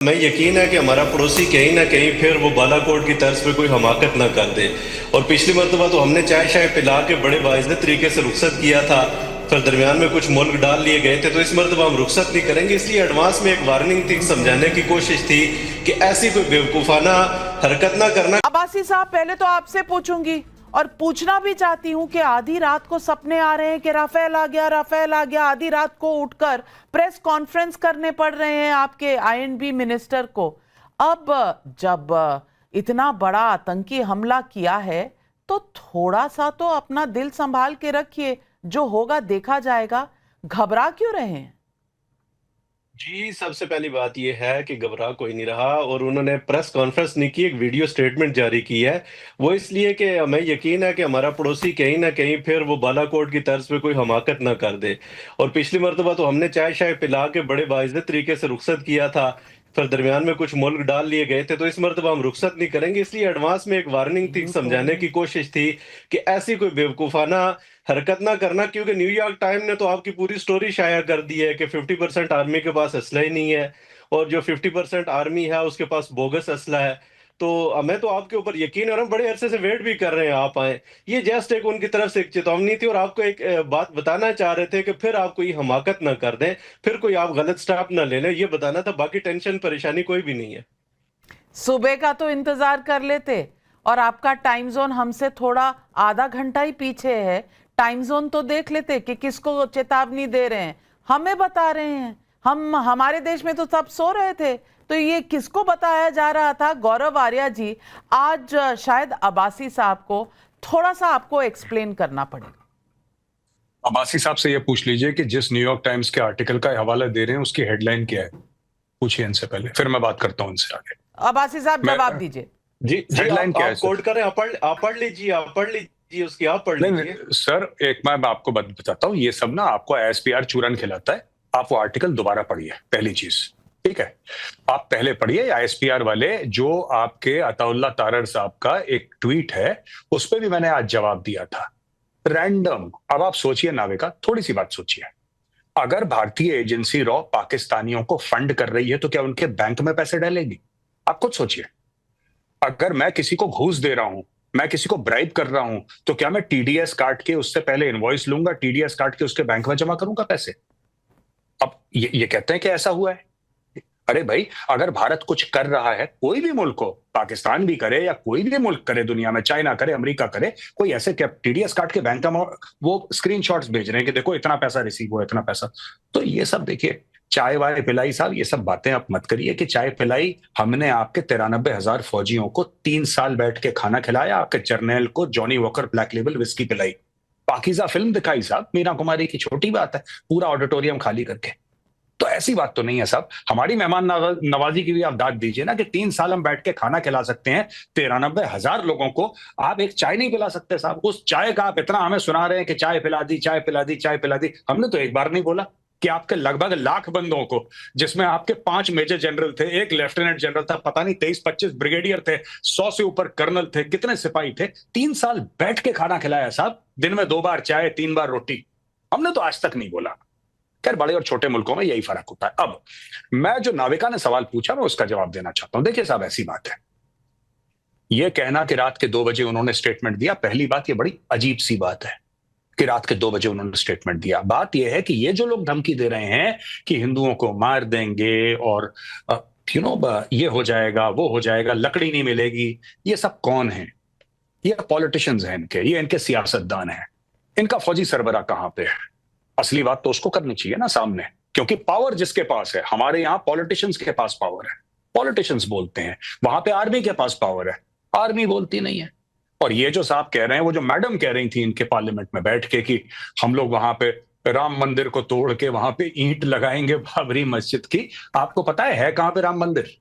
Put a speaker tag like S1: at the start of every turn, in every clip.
S1: हमें यकीन है कि हमारा पड़ोसी कहीं ना कहीं फिर वो बालाकोट की तर्ज पे कोई हमाकत ना कर दे। और पिछली मरतबा तो हमने चाय शाय पिला के बड़े बाइज्जत तरीके से रुखसत किया था, फिर दरमियान में कुछ मुल्क डाल लिए गए थे, तो इस मरतबा हम रुखसत नहीं करेंगे। इसलिए एडवांस में एक वार्निंग थी, समझाने की कोशिश थी कि ऐसी कोई बेवकूफ़ाना हरकत ना करना।
S2: अब्बासी साहब, पहले तो आपसे पूछूंगी और पूछना भी चाहती हूं कि आधी रात को सपने आ रहे हैं कि राफेल आ गया, राफेल आ गया। आधी रात को उठकर प्रेस कॉन्फ्रेंस करने पड़ रहे हैं आपके आईएनबी मिनिस्टर को। अब जब इतना बड़ा आतंकी हमला किया है तो थोड़ा सा तो अपना दिल संभाल के रखिए, जो होगा देखा जाएगा। घबरा क्यों रहे हैं?
S1: जी, सबसे पहली बात ये है कि घबरा कोई नहीं रहा, और उन्होंने प्रेस कॉन्फ्रेंस नहीं की, एक वीडियो स्टेटमेंट जारी की है। वो इसलिए कि हमें यकीन है कि हमारा पड़ोसी कहीं न कहीं फिर वो बालाकोट की तर्ज पे कोई हमाकत ना कर दे। और पिछली मर्तबा तो हमने चाय-शाय पिला के बड़े बाइज़्ज़त तरीके से रुखसत किया था, फिर दरमियान में कुछ मुल्क डाल लिए गए थे, तो इस मर्तबा हम रुखसत नहीं करेंगे। इसलिए एडवांस में एक वार्निंग थी, समझाने की कोशिश थी कि ऐसी कोई बेवकूफ़ाना हरकत ना करना, क्योंकि न्यूयॉर्क टाइम ने तो आपकी पूरी स्टोरी शाया कर दी है कि 50% आर्मी के पास असला ही नहीं है, और जो 50% आर्मी है उसके पास बोगस असला है। तो हमें तो आपके ऊपर यकीन है और हम बड़े अरसे से वेट भी कर रहे हैं आप आए। ये जस्ट एक उनकी तरफ से एक चेतावनी थी, और आपको एक बात बताना चाह रहे थे कि फिर आप कोई हमाकत ना कर दें, फिर कोई आप गलत स्टेप ना ले लें, ये बताना था। बाकी टेंशन परेशानी कोई भी नहीं है।
S2: सुबह का तो इंतजार कर लेते, और आपका टाइम जोन हमसे थोड़ा आधा घंटा ही पीछे है। टाइम जोन तो देख लेते कि किसको चेतावनी दे रहे हैं। हमें बता रहे हैं, हम हमारे देश में तो सब सो रहे थे, तो ये किसको बताया जा रहा था? गौरव आर्या जी, आज शायद अब्बासी साहब को थोड़ा सा आपको एक्सप्लेन करना पड़ेगा।
S3: अब्बासी साहब से ये पूछ लीजिए कि जिस न्यूयॉर्क टाइम्स के आर्टिकल का हवाला दे रहे हैं उसकी हेडलाइन क्या है, पूछिए इनसे पहले, फिर मैं बात करता हूं इनसे आगे।
S2: अब्बासी साहब
S3: मैं
S2: जवाब दीजिए।
S1: जी जी,
S3: हेडलाइन क्या है
S1: आप
S3: सर?
S1: कोट करें, आप पढ़ लीजिए, आप पढ़ लीजिए उसकी, आप पढ़
S3: नहीं
S1: लीजिए।
S3: नहीं सर, एक मैं आपको बताता हूँ, ये सब ना आपको एसपीआर चूरन खिलाता है। आप वो आर्टिकल दोबारा पढ़िए, पहली चीज। ठीक है, आप पहले पढ़िए आईएसपीआर वाले, जो आपके अताउल्ला तारर साहब का एक ट्वीट है, उस पर भी मैंने आज जवाब दिया था। रैंडम। अब आप सोचिए नाविका, थोड़ी सी बात सोचिए। अगर भारतीय एजेंसी रॉ पाकिस्तानियों को फंड कर रही है तो क्या उनके बैंक में पैसे डालेगी? आप खुद सोचिए। अगर मैं किसी को घूस दे रहा हूं, मैं किसी को ब्राइब कर रहा हूं, तो क्या मैं टीडीएस काट के उससे पहले इनवॉइस लूंगा, टीडीएस काट के उसके बैंक में जमा करूंगा पैसे? अब ये कहते हैं कि ऐसा हुआ है। अरे भाई, अगर भारत कुछ कर रहा है, कोई भी मुल्क हो, पाकिस्तान भी करे या कोई भी मुल्क करे दुनिया में, चाइना करे, अमेरिका करे, कोई ऐसे क्या टीडीएस काट के बैंक में वो स्क्रीनशॉट्स भेज रहे हैं कि देखो इतना पैसा रिसीव हुआ, इतना पैसा? तो ये सब देखिए, चाय वाय पिलाई साहब, ये सब बातें आप मत करिए कि चाय पिलाई। हमने आपके 93,000 फौजियों को 3 साल बैठ के खाना खिलाया, आपके जर्नल को Johnny walker black label whisky पिलाई, पाकिजा फिल्म दिखाई साहब, मीना कुमारी की, छोटी बात है, पूरा ऑडिटोरियम खाली करके। तो ऐसी बात तो नहीं है साहब। हमारी मेहमान नवाजी की भी आप दाद दीजिए ना कि 3 साल हम बैठ के खाना खिला सकते हैं 93,000 लोगों को, आप एक चाय नहीं पिला सकते साहब। उस चाय का आप इतना हमें सुना रहे हैं कि चाय पिला दी, चाय पिला दी, चाय पिला दी। हमने तो एक बार नहीं बोला कि आपके लगभग लाख बंदों को, जिसमें आपके 5 मेजर जनरल थे, एक लेफ्टिनेंट जनरल था, पता नहीं 23-25 ब्रिगेडियर थे, 100 से ऊपर कर्नल थे, कितने सिपाही थे, 3 साल बैठ के खाना खिलाया साहब, दिन में 2 बार चाय, 3 बार रोटी। हमने तो आज तक नहीं बोला। खैर, बड़े और छोटे मुल्कों में यही फर्क होता है। अब मैं, जो नाविका ने सवाल पूछा, मैं उसका जवाब देना चाहता हूं। देखिए साहब, ऐसी बात है, यह कहना कि रात के 2 बजे उन्होंने स्टेटमेंट दिया, पहली बात, यह बड़ी अजीब सी बात है कि रात के 2 बजे उन्होंने स्टेटमेंट दिया। बात यह है कि ये जो लोग धमकी दे रहे हैं कि हिंदुओं को मार देंगे और ये हो जाएगा, वो हो जाएगा, लकड़ी नहीं मिलेगी, ये सब कौन है? ये पॉलिटिशियंस हैं इनके, ये इनके सियासतदान हैं। इनका फौजी सरबराह कहां पे है? असली बात तो उसको करनी चाहिए ना सामने, क्योंकि पावर जिसके पास है, हमारे यहां पॉलिटिशियंस के पास पावर है, पॉलिटिशियंस बोलते हैं, वहां पे आर्मी के पास पावर है, आर्मी बोलती नहीं है। और ये जो साहब कह रहे हैं, वो जो मैडम कह रही थी इनके पार्लियामेंट में बैठ के कि हम लोग वहां पे राम मंदिर को तोड़ के वहां पे ईंट लगाएंगे बाबरी मस्जिद की, आपको पता है कहां पे राम मंदिर?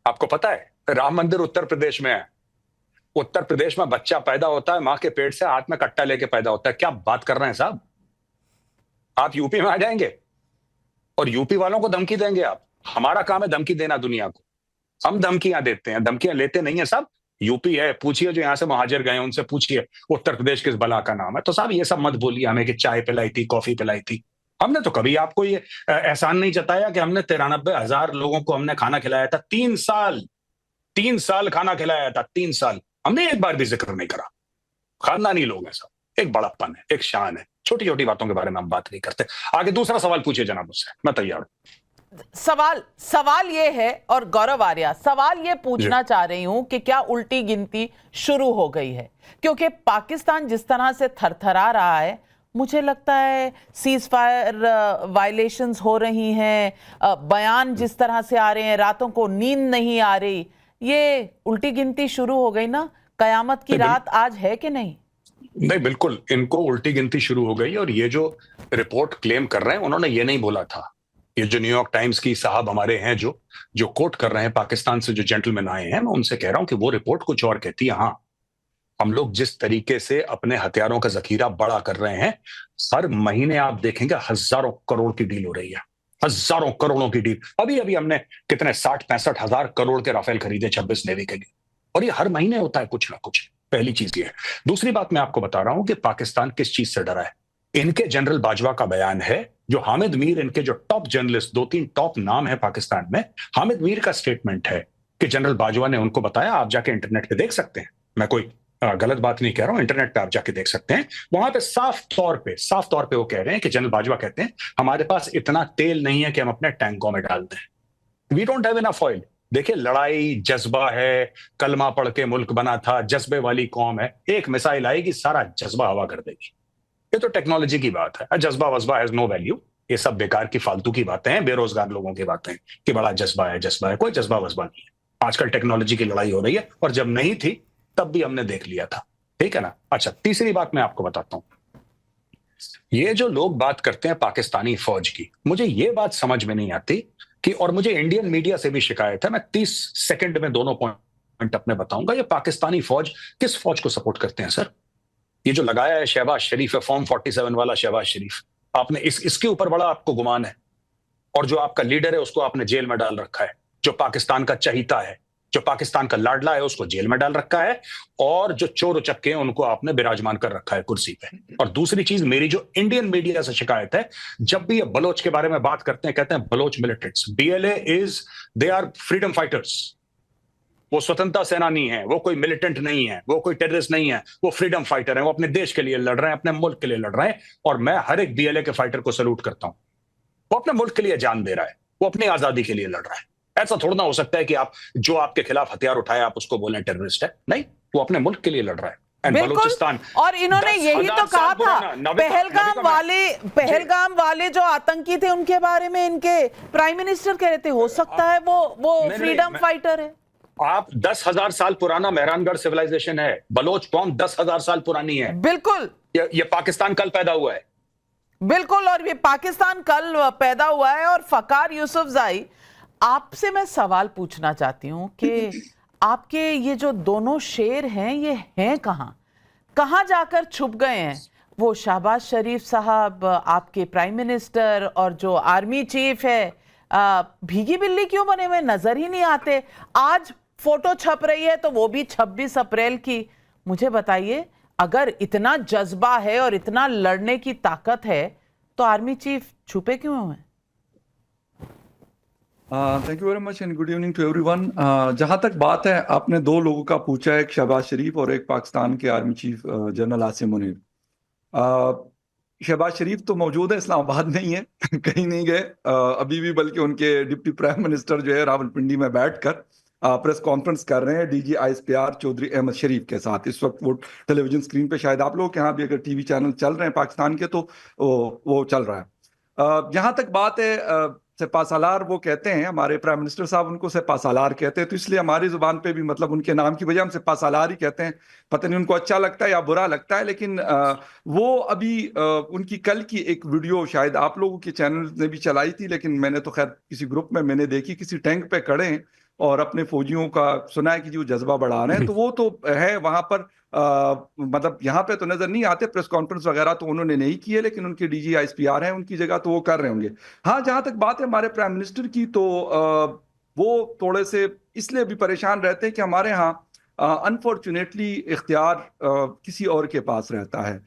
S3: आपको पता है? राम मंदिर उत्तर प्रदेश में है। उत्तर प्रदेश में बच्चा पैदा होता है, मां के पेट से हाथ में कट्टा लेके पैदा होता है। क्या बात कर रहे हैं साहब? आप यूपी में आ जाएंगे और यूपी वालों को धमकी देंगे आप? हमारा काम है धमकी देना दुनिया को, हम धमकियां देते हैं, धमकियां लेते नहीं है साहब। यूपी है, पूछिए जो यहां से मुहाजिर गए उनसे पूछिए उत्तर प्रदेश किस बला का नाम है। तो साहब ये सब मत बोलिए हमें कि चाय पिलाई थी, कॉफी पिलाई थी। हमने तो कभी आपको ये एहसान नहीं जताया कि हमने 93,000 लोगों को हमने खाना खिलाया था 3 साल खाना खिलाया था 3 साल। हमने एक बार भी जिक्र नहीं करा। खानदानी लोग हैं सब, एक बड़प्पन है, एक शान है, छोटी छोटी बातों के बारे में हम बात नहीं करते। आगे दूसरा सवाल पूछिए जनाब मुझसे, मैं तैयार हूं।
S2: सवाल ये है, और गौरव आर्या सवाल ये पूछना चाह रही हूं कि क्या उल्टी गिनती शुरू हो गई है? क्योंकि पाकिस्तान जिस तरह से थरथरा रहा है, मुझे लगता है सीज फायर वायलेशंस हो रही हैं, बयान जिस तरह से आ रहे हैं, रातों को नींद नहीं आ रही, ये उल्टी गिनती शुरू हो गई ना? कयामत की रात आज है कि नहीं?
S3: नहीं, बिल्कुल इनको उल्टी गिनती शुरू हो गई। और ये जो रिपोर्ट क्लेम कर रहे हैं, उन्होंने ये नहीं बोला था। ये जो न्यूयॉर्क टाइम्स की साहब हमारे हैं जो कोट कर रहे हैं, पाकिस्तान से जो जेंटलमैन आए हैं, मैं उनसे कह रहा हूं कि वो रिपोर्ट कुछ और कहती है। हाँ, हम लोग जिस तरीके से अपने हथियारों का जखीरा बड़ा कर रहे हैं, हर महीने आप देखेंगे हजारों करोड़ की डील हो रही है, हजारों करोड़ों की डील। अभी अभी हमने कितने 60-65 हजार करोड़ के राफेल खरीदे 26 नेवी के लिए, और ये हर महीने होता है कुछ ना कुछ। पहली चीज ये है। दूसरी बात मैं आपको बता रहा हूं कि पाकिस्तान किस चीज से डरा है। इनके जनरल बाजवा का बयान है, जो हामिद मीर, इनके जो टॉप जर्नलिस्ट, 2-3 टॉप नाम है पाकिस्तान में, हामिद मीर का स्टेटमेंट है कि जनरल बाजवा ने उनको बताया, आप जाके इंटरनेट पे देख सकते हैं, मैं कोई गलत बात नहीं कह रहा हूं, इंटरनेट पे आप जाके देख सकते हैं। वहां पे साफ तौर पे वो कह रहे हैं कि जनरल बाजवा कहते हैं, हमारे पास इतना तेल नहीं है कि हम अपने टैंकों में डाल दें। We don't have enough oil. देखिए, लड़ाई जज्बा है, कलमा पढ़ के मुल्क बना था, जज्बे वाली कौम है, एक मिसाइल आएगी सारा जज्बा हवा कर देगी। ये तो टेक्नोलॉजी की बात है। जज्बा वज्बा हैज नो वैल्यू। ये सब बेकार की फालतू की बातें हैं, बेरोजगार लोगों की बातें हैं कि बड़ा जज्बा है। कोई जज्बा वज्बा नहीं है। आजकल टेक्नोलॉजी की लड़ाई हो रही है, और जब नहीं थी तब भी हमने देख लिया था। ठीक है ना? अच्छा, तीसरी बात मैं आपको बताता हूं। ये जो लोग बात करते हैं पाकिस्तानी फौज की, मुझे ये बात समझ में नहीं आती कि, और मुझे इंडियन मीडिया से भी शिकायत है, मैं 30 सेकंड में दोनों पॉइंट अपने बताऊंगा। ये पाकिस्तानी फौज किस फौज को सपोर्ट करते हैं सर? ये जो लगाया है शहबाज शरीफ है, फॉर्म 47 वाला शहबाज शरीफ, आपने इसके ऊपर बड़ा आपको गुमान है। और जो आपका लीडर है उसको आपने जेल में डाल रखा है। जो पाकिस्तान का चहीता है, जो पाकिस्तान का लाडला है, उसको जेल में डाल रखा है। और जो चोर उचक्के हैं उनको आपने विराजमान कर रखा है कुर्सी पे। और दूसरी चीज, मेरी जो इंडियन मीडिया से शिकायत है, जब भी ये बलोच के बारे में बात करते हैं, कहते हैं Baloch militants. BLA they are freedom fighters. वो स्वतंत्रता सेनानी है, वो कोई मिलिटेंट नहीं है, वो कोई टेररिस्ट नहीं है, वो फ्रीडम फाइटर है। वो अपने देश के लिए लड़ रहे हैं, अपने मुल्क के लिए लड़ रहे हैं। और मैं हर एक BLA के फाइटर को सैल्यूट करता हूं। वो अपने मुल्क के लिए जान दे रहा है, वो अपनी आजादी के लिए लड़ रहा है। ऐसा थोड़ा ना हो सकता है कि आप जो आपके खिलाफ हथियार उठाए आप उसको बोलें टेररिस्ट है। नहीं, वो अपने मुल्क के लिए लड़ रहा है।
S2: बिल्कुल। और इन्होंने यही तो कहा था, पहलगाम वाले जो आतंकी थे उनके बारे में इनके प्राइम मिनिस्टर कह रहे थे, हो सकता है वो फ्रीडम फाइटर है।
S3: आप 10,000 साल पुराना मेहरानगढ़ सिविलाइजेशन है। बलोच कौम 10,000 साल पुरानी है।
S2: बिल्कुल,
S3: ये पाकिस्तान कल पैदा हुआ है।
S2: बिल्कुल, और ये पाकिस्तान कल पैदा हुआ है। और फकार यूसुफजई, आपसे मैं सवाल पूछना चाहती हूं कि आपके ये जो दोनों शेर हैं, ये हैं कहां जाकर छुप गए हैं? वो शहबाज शरीफ साहब, आपके प्राइम मिनिस्टर, और जो आर्मी चीफ है, भीगी बिल्ली क्यों बने हुए, नजर ही नहीं आते? आज फोटो छप रही है तो वो भी 26 अप्रैल की। मुझे बताइए, अगर इतना जज्बा है और इतना लड़ने की ताकत है, तो आर्मी चीफ छुपे क्यों हैं?
S4: Thank you very much and good evening to everyone. जहां तक बात है, आपने दो लोगों का पूछा है, एक शहबाज शरीफ और एक पाकिस्तान के army chief general Asim Munir. Shehbaz Sharif तो मौजूद है, इस्लामाबाद नहीं है, कहीं नहीं गए अभी भी, बल्कि उनके डिप्टी प्राइम मिनिस्टर जो है रावलपिंडी में बैठकर प्रेस कॉन्फ्रेंस कर रहे हैं DG ISPR चौधरी अहमद शरीफ के साथ। इस वक्त वो टेलीविजन स्क्रीन पे, शायद आप लोग के यहाँ भी अगर TV चैनल चल रहे हैं पाकिस्तान के, तो वो चल रहा है। जहां तक बात है सेपासालार, वो कहते हैं, हमारे प्राइम मिनिस्टर साहब उनको सेपासालार कहते हैं, तो इसलिए हमारी जुबान पे भी, मतलब उनके नाम की वजह हम सेपासालार ही कहते हैं। पता नहीं उनको अच्छा लगता है या बुरा लगता है, लेकिन वो अभी उनकी कल की एक वीडियो शायद आप लोगों के चैनल ने भी चलाई थी, लेकिन मैंने तो खैर किसी ग्रुप में मैंने देखी, किसी टैंक पे खड़े हैं और अपने फौजियों का सुना है कि जो जज्बा बढ़ा रहे हैं, तो वो तो है वहां पर। मतलब यहाँ पे तो नजर नहीं आते, प्रेस कॉन्फ्रेंस वगैरह तो उन्होंने नहीं की है, लेकिन उनके DG ISPR है, उनकी जगह तो वो कर रहे होंगे। हाँ, जहां तक बात है हमारे प्राइम मिनिस्टर की, तो वो थोड़े से इसलिए भी परेशान रहते हैं कि हमारे यहाँ अनफॉर्चुनेटली इख्तियार किसी और के पास रहता है।